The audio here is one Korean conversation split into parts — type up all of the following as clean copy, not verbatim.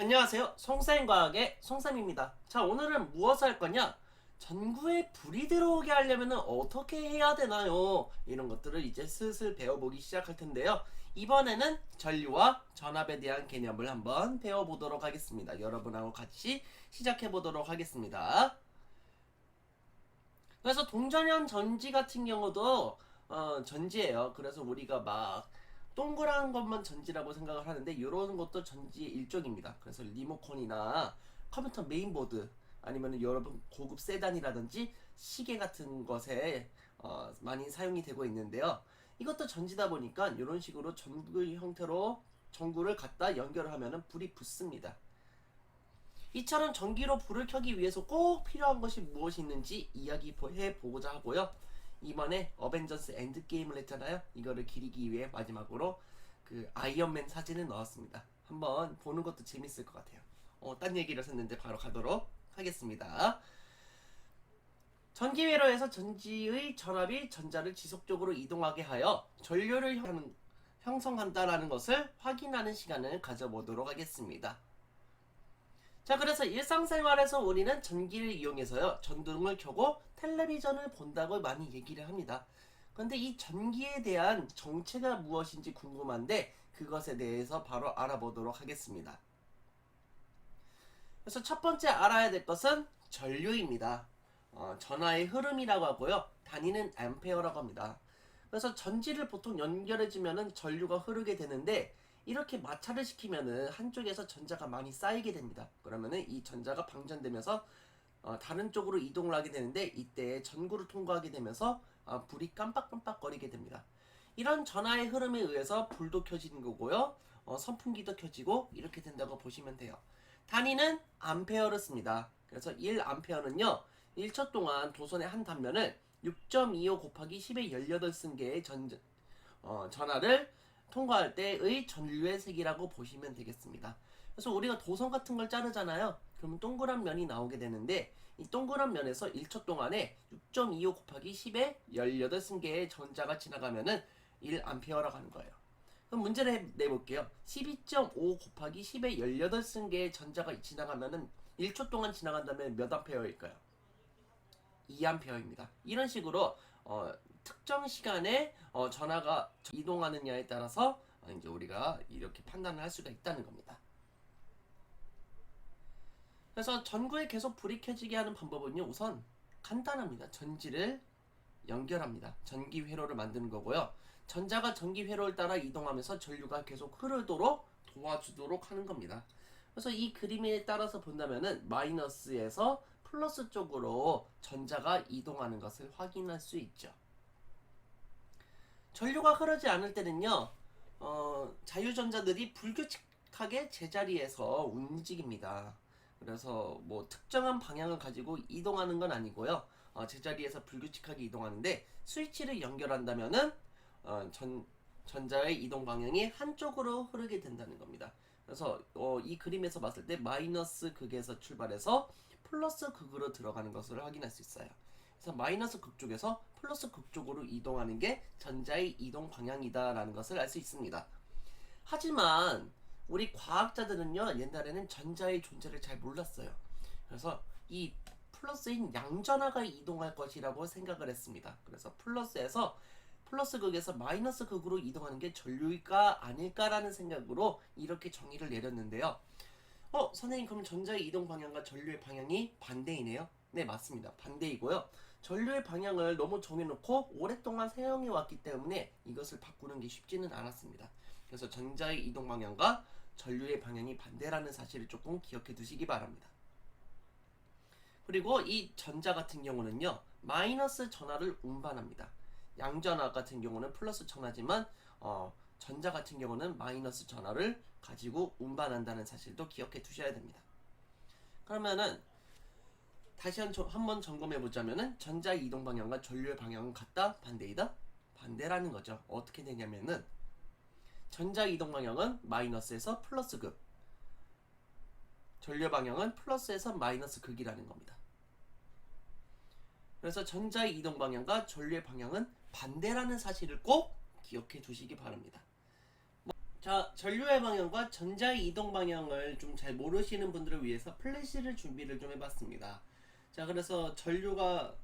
안녕하세요. 송쌤과학의 송쌤입니다. 자, 오늘은 무엇을 할 거냐? 전구에 불이 들어오게 하려면 어떻게 해야 되나요? 이런 것들을 이제 슬슬 배워보기 시작할 텐데요. 이번에는 전류와 전압에 대한 개념을 한번 배워보도록 하겠습니다. 여러분하고 같이 시작해보도록 하겠습니다. 그래서 동전형 전지 같은 경우도 전지예요. 그래서 우리가 막 동그란 것만 전지라고 생각을 하는데 이런 것도 전지의 일종입니다. 그래서 리모컨이나 컴퓨터 메인보드 아니면 여러분 고급 세단이라든지 시계 같은 것에 많이 사용이 되고 있는데요. 이것도 전지다 보니까 이런 식으로 전구 형태로 전구를 갖다 연결을 하면 불이 붙습니다. 이처럼 전기로 불을 켜기 위해서 꼭 필요한 것이 무엇이 있는지 이야기해 보고자 하고요. 이번에 어벤져스 엔드게임을 했잖아요. 이거를 기리기 위해 마지막으로 그 아이언맨 사진을 넣었습니다. 한번 보는 것도 재밌을 것 같아요. 딴 얘기를 했는데 바로 가도록 하겠습니다. 전기 회로에서 전지의 전압이 전자를 지속적으로 이동하게 하여 전류를 형성한다라는 것을 확인하는 시간을 가져보도록 하겠습니다. 자, 그래서 일상생활에서 우리는 전기를 이용해서요 전등을 켜고 텔레비전을 본다고 많이 얘기를 합니다. 그런데 이 전기에 대한 정체가 무엇인지 궁금한데 그것에 대해서 바로 알아보도록 하겠습니다. 그래서 첫 번째 알아야 될 것은 전류입니다. 전하의 흐름이라고 하고요, 단위는 앰페어라고 합니다. 그래서 전지를 보통 연결해주면은 전류가 흐르게 되는데 이렇게 마찰을 시키면은 한쪽에서 전자가 많이 쌓이게 됩니다. 그러면은 이 전자가 방전되면서 다른 쪽으로 이동을 하게 되는데 이때 전구를 통과하게 되면서 불이 깜빡깜빡거리게 됩니다. 이런 전하의 흐름에 의해서 불도 켜지는 거고요, 선풍기도 켜지고 이렇게 된다고 보시면 돼요. 단위는 암페어를 씁니다. 그래서 1암페어는요 1초 동안 도선의 한 단면을 6.25 곱하기 10의 18승계의 전하를 통과할 때의 전류의 색이라고 보시면 되겠습니다. 그래서 우리가 도선 같은 걸 자르잖아요. 그러면 동그란 면이 나오게 되는데 이 동그란 면에서 1초 동안에 6.25 곱하기 10의 18승계의 전자가 지나가면은 1암페어라고 하는 거예요. 그럼 문제를 내볼게요. 12.5 곱하기 10의 18승계의 전자가 지나가면은 1초 동안 지나간다면 몇 암페어일까요? 2암페어입니다. 이런 식으로 특정 시간에 전하가 이동하느냐에 따라서 이제 우리가 이렇게 판단을 할 수가 있다는 겁니다. 그래서 전구에 계속 불이 켜지게 하는 방법은요, 우선 간단합니다. 전지를 연결합니다. 전기 회로를 만드는 거고요. 전자가 전기 회로를 따라 이동하면서 전류가 계속 흐르도록 도와주도록 하는 겁니다. 그래서 이 그림에 따라서 본다면은 마이너스에서 플러스 쪽으로 전자가 이동하는 것을 확인할 수 있죠. 전류가 흐르지 않을 때는요, 자유전자들이 불규칙하게 제자리에서 움직입니다. 그래서 뭐 특정한 방향을 가지고 이동하는 건 아니고요, 제자리에서 불규칙하게 이동하는데 스위치를 연결한다면은 전자의 이동 방향이 한쪽으로 흐르게 된다는 겁니다. 그래서 이 그림에서 봤을 때 마이너스 극에서 출발해서 플러스 극으로 들어가는 것을 확인할 수 있어요. 그래서 마이너스 극 쪽에서 플러스 극 쪽으로 이동하는 게 전자의 이동 방향이다라는 것을 알 수 있습니다. 하지만 우리 과학자들은요, 옛날에는 전자의 존재를 잘 몰랐어요. 그래서 이 플러스인 양전하가 이동할 것이라고 생각을 했습니다. 그래서 플러스 극에서 마이너스 극으로 이동하는 게 전류일까 아닐까라는 생각으로 이렇게 정의를 내렸는데요. 선생님, 그럼 전자의 이동 방향과 전류의 방향이 반대이네요? 네, 맞습니다. 반대이고요. 전류의 방향을 너무 정해놓고 오랫동안 사용해 왔기 때문에 이것을 바꾸는 게 쉽지는 않았습니다. 그래서 전자의 이동 방향과 전류의 방향이 반대라는 사실을 조금 기억해 두시기 바랍니다. 그리고 이 전자 같은 경우는요, 마이너스 전하를 운반합니다. 양전하 같은 경우는 플러스 전하지만 전자 같은 경우는 마이너스 전하를 가지고 운반한다는 사실도 기억해 두셔야 됩니다. 그러면은 다시 한번 점검해 보자면은 전자의 이동 방향과 전류의 방향은 같다, 반대이다? 반대라는 거죠. 어떻게 되냐면은 전자의 이동 방향은 마이너스에서 플러스 극, 전류 방향은 플러스에서 마이너스 극이라는 겁니다. 그래서 전자의 이동 방향과 전류의 방향은 반대라는 사실을 꼭 기억해 두시기 바랍니다. 자, 전류의 방향과 전자의 이동 방향을 좀 잘 모르시는 분들을 위해서 플래시를 준비를 좀 해봤습니다. 자, 그래서 전류가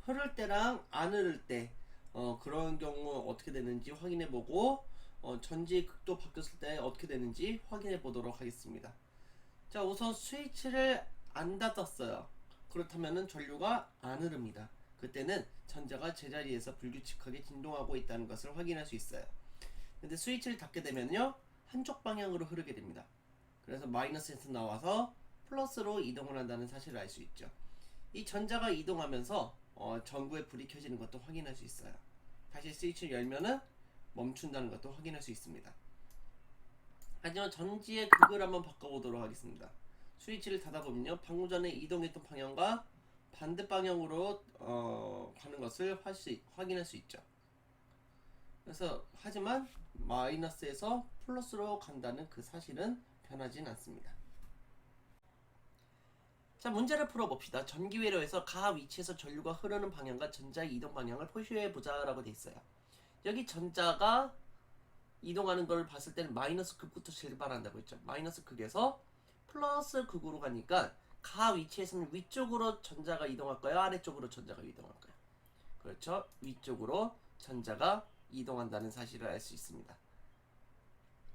흐를 때랑 안 흐를 때 그런 경우 어떻게 되는지 확인해보고 전지의 극도 바뀌었을 때 어떻게 되는지 확인해보도록 하겠습니다. 자, 우선 스위치를 안 닫았어요. 그렇다면 전류가 안 흐릅니다. 그때는 전자가 제자리에서 불규칙하게 진동하고 있다는 것을 확인할 수 있어요. 근데 스위치를 닫게 되면요, 한쪽 방향으로 흐르게 됩니다. 그래서 마이너스에서 나와서 플러스로 이동을 한다는 사실을 알 수 있죠. 이 전자가 이동하면서 전구에 불이 켜지는 것도 확인할 수 있어요. 다시 스위치를 열면은 멈춘다는 것도 확인할 수 있습니다. 하지만 전지의 극을 한번 바꿔보도록 하겠습니다. 스위치를 닫아보면요, 방금 전에 이동했던 방향과 반대 방향으로 가는 것을 확인할 수 있죠. 그래서 하지만 마이너스에서 플러스로 간다는 그 사실은 변하진 않습니다. 자, 문제를 풀어봅시다. 전기회로에서 가 위치에서 전류가 흐르는 방향과 전자의 이동 방향을 표시해보자 라고 돼 있어요. 여기 전자가 이동하는 걸 봤을 때는 마이너스 극부터 출발한다고 했죠. 마이너스 극에서 플러스 극으로 가니까 가 위치에서는 위쪽으로 전자가 이동할까요? 아래쪽으로 전자가 이동할까요? 그렇죠. 위쪽으로 전자가 이동한다는 사실을 알 수 있습니다.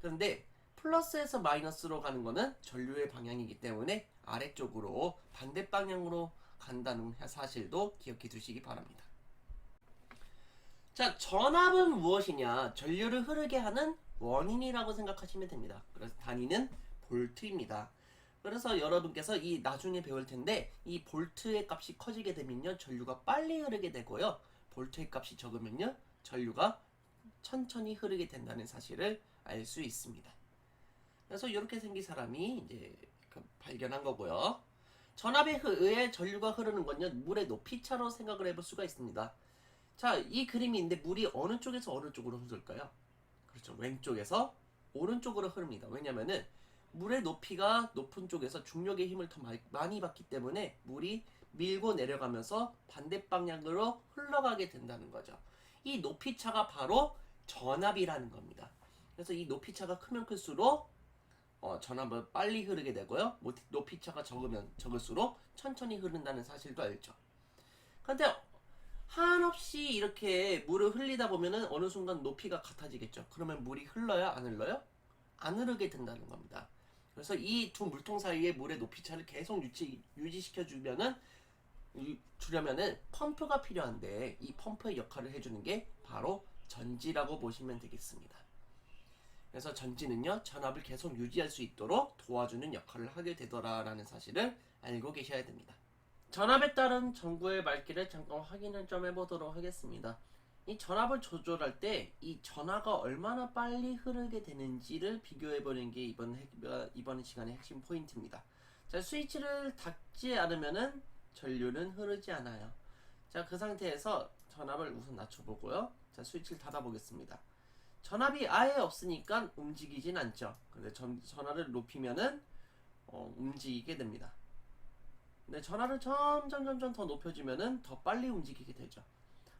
그런데 플러스에서 마이너스로 가는 거는 전류의 방향이기 때문에 아래쪽으로 반대 방향으로 간다는 사실도 기억해 두시기 바랍니다. 자, 전압은 무엇이냐? 전류를 흐르게 하는 원인이라고 생각하시면 됩니다. 그래서 단위는 볼트입니다. 그래서 여러분께서 이 나중에 배울 텐데 이 볼트의 값이 커지게 되면요, 전류가 빨리 흐르게 되고요, 볼트의 값이 적으면요, 전류가 천천히 흐르게 된다는 사실을 알 수 있습니다. 그래서 이렇게 생긴 사람이 이제 발견한 거고요. 전압에 의해 전류가 흐르는 건요, 물의 높이차로 생각을 해볼 수가 있습니다. 자, 이 그림이 있는데 물이 어느 쪽에서 어느 쪽으로 흐를까요? 그렇죠. 왼쪽에서 오른쪽으로 흐릅니다. 왜냐면은 물의 높이가 높은 쪽에서 중력의 힘을 더 많이 받기 때문에 물이 밀고 내려가면서 반대 방향으로 흘러가게 된다는 거죠. 이 높이차가 바로 전압이라는 겁니다. 그래서 이 높이차가 크면 클수록 전압은 빨리 흐르게 되고요, 높이차가 적으면 적을수록 천천히 흐른다는 사실도 알죠. 근데 한없이 이렇게 물을 흘리다 보면은 어느 순간 높이가 같아지겠죠. 그러면 물이 흘러야 안 흘러요? 안 흐르게 된다는 겁니다. 그래서 이 두 물통 사이에 물의 높이차를 계속 유지시켜 주려면은 펌프가 필요한데 이 펌프의 역할을 해주는 게 바로 전지라고 보시면 되겠습니다. 그래서 전지는요, 전압을 계속 유지할 수 있도록 도와주는 역할을 하게 되더라라는 사실을 알고 계셔야 됩니다. 전압에 따른 전구의 맑기를 잠깐 확인을 좀 해보도록 하겠습니다. 이 전압을 조절할 때 이 전하가 얼마나 빨리 흐르게 되는지를 비교해보는 게 이번 시간의 핵심 포인트입니다. 자, 스위치를 닫지 않으면은 전류는 흐르지 않아요. 자, 그 상태에서 전압을 우선 낮춰보고요. 자, 스위치를 닫아보겠습니다. 전압이 아예 없으니까 움직이진 않죠. 근데 전압을 높이면은 움직이게 됩니다. 근데 전압을 점점 더 높여주면은 더 빨리 움직이게 되죠.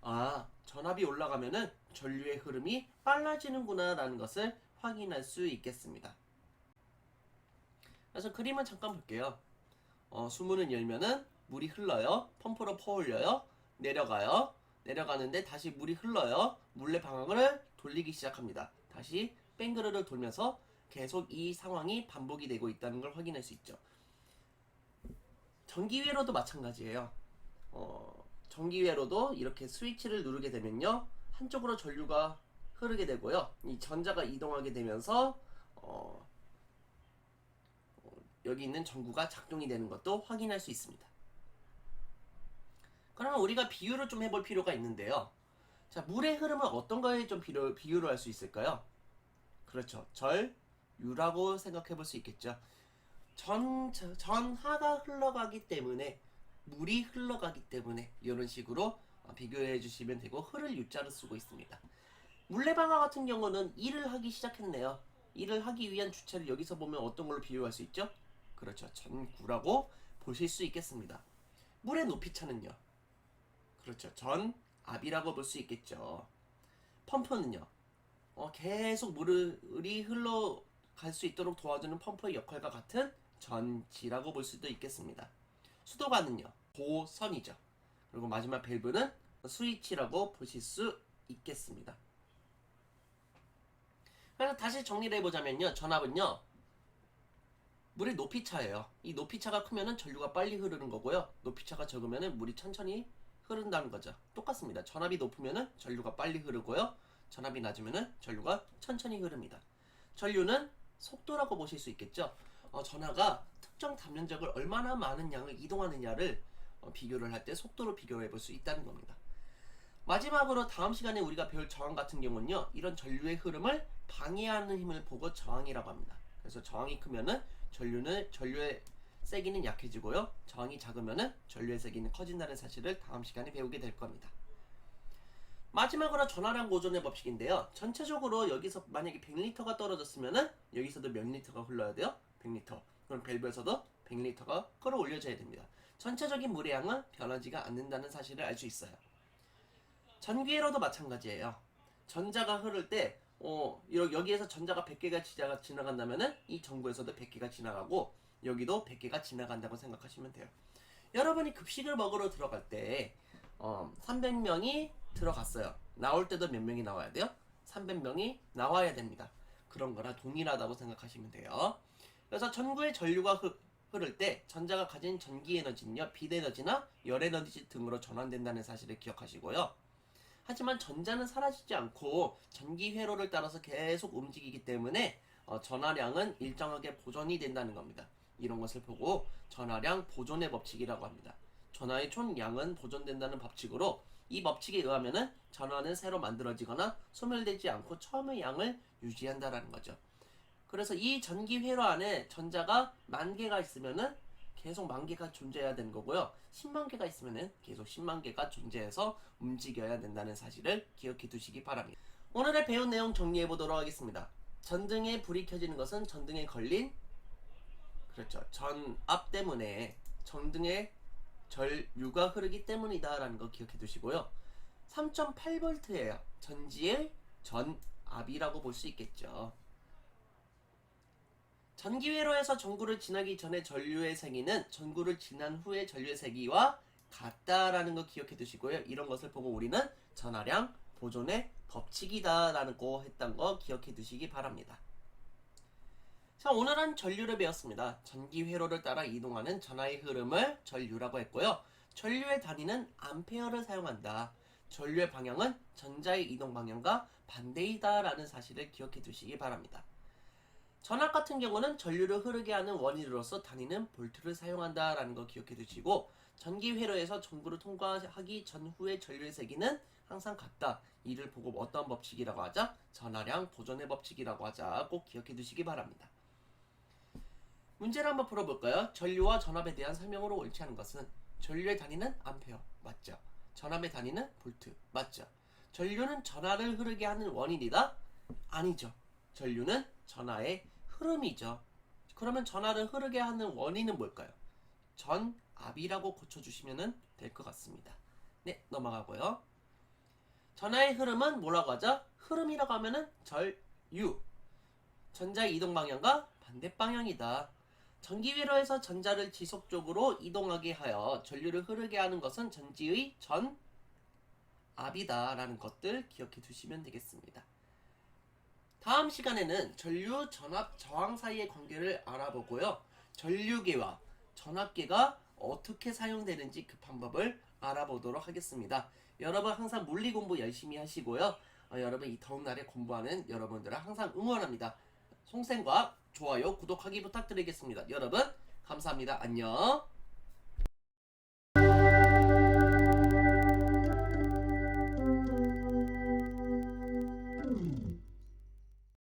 아, 전압이 올라가면은 전류의 흐름이 빨라지는구나 라는 것을 확인할 수 있겠습니다. 그래서 그림을 잠깐 볼게요. 수문을 열면은 물이 흘러요. 펌프로 퍼올려요. 내려가요. 내려가는데 다시 물이 흘러요. 물의 방향을 돌리기 시작합니다. 다시 뺑그르르 돌면서 계속 이 상황이 반복이 되고 있다는 걸 확인할 수 있죠. 전기회로도 마찬가지예요. 전기회로도 이렇게 스위치를 누르게 되면요, 한쪽으로 전류가 흐르게 되고요, 이 전자가 이동하게 되면서 여기 있는 전구가 작동이 되는 것도 확인할 수 있습니다. 그러면 우리가 비유를 좀 해볼 필요가 있는데요. 자, 물의 흐름을 어떤 거에 좀 비유를 할 수 있을까요? 그렇죠. 전유라고 생각해 볼 수 있겠죠. 전하가 흘러가기 때문에, 물이 흘러가기 때문에 이런 식으로 비교해 주시면 되고, 흐를 유자를 쓰고 있습니다. 물레방아 같은 경우는 일을 하기 시작했네요. 일을 하기 위한 주체를 여기서 보면 어떤 걸로 비유할 수 있죠? 그렇죠. 전구라고 보실 수 있겠습니다. 물의 높이차는요? 그렇죠. 전압이라고 볼 수 있겠죠. 펌프는요? 계속 물이 흘러갈 수 있도록 도와주는 펌프의 역할과 같은 전지라고 볼 수도 있겠습니다. 수도관은요, 고선이죠. 그리고 마지막 밸브는 스위치라고 보실 수 있겠습니다. 그래서 다시 정리를 해보자면요, 전압은요, 물의 높이차예요. 이 높이차가 크면은 전류가 빨리 흐르는 거고요, 높이차가 적으면은 물이 천천히 흐른다는 거죠. 똑같습니다. 전압이 높으면은 전류가 빨리 흐르고요, 전압이 낮으면은 전류가 천천히 흐릅니다. 전류는 속도라고 보실 수 있겠죠. 전하가 특정 담연적을 얼마나 많은 양을 이동하느냐를 비교를 할 때 속도로 비교해 볼 수 있다는 겁니다. 마지막으로 다음 시간에 우리가 배울 저항 같은 경우는요, 이런 전류의 흐름을 방해하는 힘을 보고 저항이라고 합니다. 그래서 저항이 크면은 전류의 세기는 약해지고요, 저항이 작으면은 전류의 세기는 커진다는 사실을 다음 시간에 배우게 될 겁니다. 마지막으로 전하량 보존의 법칙인데요, 전체적으로 여기서 만약에 100리터가 떨어졌으면은 여기서도 몇 리터가 흘러야 돼요? 100리터. 그럼 밸브에서도 100리터가 끌어올려져야 됩니다. 전체적인 물의 양은 변하지가 않는다는 사실을 알 수 있어요. 전기회로도 마찬가지예요. 전자가 흐를 때 여기에서 전자가 100개가 지나간다면은 이 전구에서도 100개가 지나가고 여기도 100개가 지나간다고 생각하시면 돼요. 여러분이 급식을 먹으러 들어갈 때 300명이 들어갔어요. 나올 때도 몇 명이 나와야 돼요? 300명이 나와야 됩니다. 그런 거랑 동일하다고 생각하시면 돼요. 그래서 전구의 전류가 흐를 때 전자가 가진 전기 에너지는요, 빛 에너지나 열 에너지 등으로 전환된다는 사실을 기억하시고요. 하지만 전자는 사라지지 않고 전기 회로를 따라서 계속 움직이기 때문에 전하량은 일정하게 보존이 된다는 겁니다. 이런 것을 보고 전하량 보존의 법칙이라고 합니다. 전하의 총 양은 보존된다는 법칙으로, 이 법칙에 의하면은 전하는 새로 만들어지거나 소멸되지 않고 처음의 양을 유지한다라는 거죠. 그래서 이 전기 회로 안에 전자가 10,000개가 있으면은 계속 10,000개가 존재해야 되는 거고요, 100,000개가 있으면은 계속 100,000개가 존재해서 움직여야 된다는 사실을 기억해 두시기 바랍니다. 오늘의 배운 내용 정리해 보도록 하겠습니다. 전등에 불이 켜지는 것은 전등에 걸린, 그렇죠, 전압 때문에 전등에 전류가 흐르기 때문이다 라는 거 기억해 두시고요. 3.8V예요. 전지의 전압이라고 볼 수 있겠죠. 전기회로에서 전구를 지나기 전에 전류의 세기는 전구를 지난 후의 전류의 세기와 같다라는 거 기억해 두시고요. 이런 것을 보고 우리는 전하량 보존의 법칙이다 라는 거 했던 거 기억해 두시기 바랍니다. 자, 오늘은 전류를 배웠습니다. 전기회로를 따라 이동하는 전하의 흐름을 전류라고 했고요. 전류의 단위는 암페어를 사용한다. 전류의 방향은 전자의 이동 방향과 반대이다 라는 사실을 기억해 두시기 바랍니다. 전압 같은 경우는 전류를 흐르게 하는 원인으로서 단위는 볼트를 사용한다 라는 거 기억해 두시고, 전기 회로에서 전구를 통과하기 전후의 전류의 세기는 항상 같다. 이를 보고 어떤 법칙이라고 하자? 전하량 보존의 법칙이라고 하자. 꼭 기억해 두시기 바랍니다. 문제를 한번 풀어볼까요? 전류와 전압에 대한 설명으로 옳지 않은 것은, 전류의 단위는 암페어 맞죠? 전압의 단위는 볼트 맞죠? 전류는 전하를 흐르게 하는 원인이다? 아니죠. 전류는 전하의 흐름이죠. 그러면 전하를 흐르게 하는 원인은 뭘까요? 전압이라고 고쳐주시면 될 것 같습니다. 네, 넘어가고요. 전하의 흐름은 뭐라고 하죠? 흐름이라고 하면은 전류, 전자의 이동 방향과 반대 방향이다. 전기회로에서 전자를 지속적으로 이동하게 하여 전류를 흐르게 하는 것은 전지의 전압이다 라는 것들 기억해 두시면 되겠습니다. 다음 시간에는 전류, 전압, 저항 사이의 관계를 알아보고요, 전류계와 전압계가 어떻게 사용되는지 그 방법을 알아보도록 하겠습니다. 여러분 항상 물리 공부 열심히 하시고요, 여러분 이 더운 날에 공부하는 여러분들을 항상 응원합니다. 송쌤과 좋아요, 구독하기 부탁드리겠습니다. 여러분 감사합니다. 안녕.